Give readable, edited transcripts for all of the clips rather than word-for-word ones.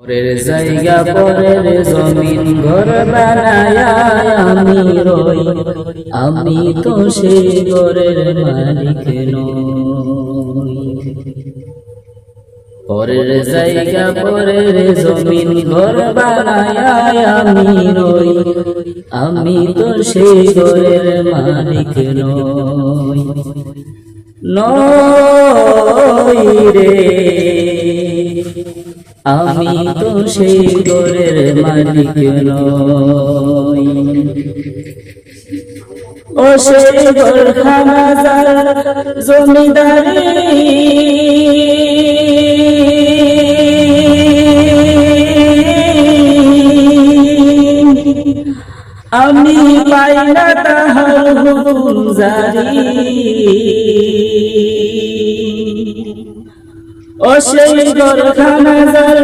পরের জায়গা পরের জমিন ঘর বানায়া আমি রই, আমি তো সেই ঘরের মালিক নই। পরের জায়গা পরের জমিন ঘর বানায়া আমি রই, আমি তো সেই ঘরের মালিক নই। নই রে, আমি তো সেই ঘরের মালিক নই। ও সেই ঘরখানা যার জমিদারি, আমি পাই না তাহার হুকুম জারি। ও সেই ঘরখানা যার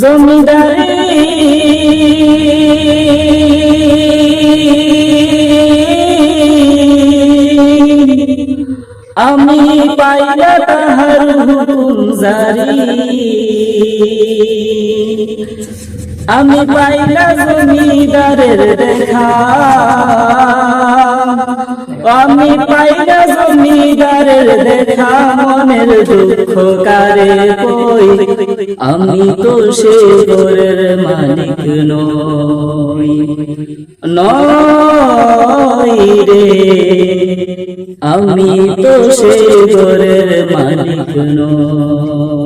জমিদারি, আমি পাই না তাহার হুকুম জারি। আমি পাই না জমিদারের দেখা, আমি পাই না জমিদারের দেখা, মনের দুঃখ কারে কই, আমি তো সে ঘরের মালিক নই। নই রে, আমি তো সে ঘরের মালিক নই।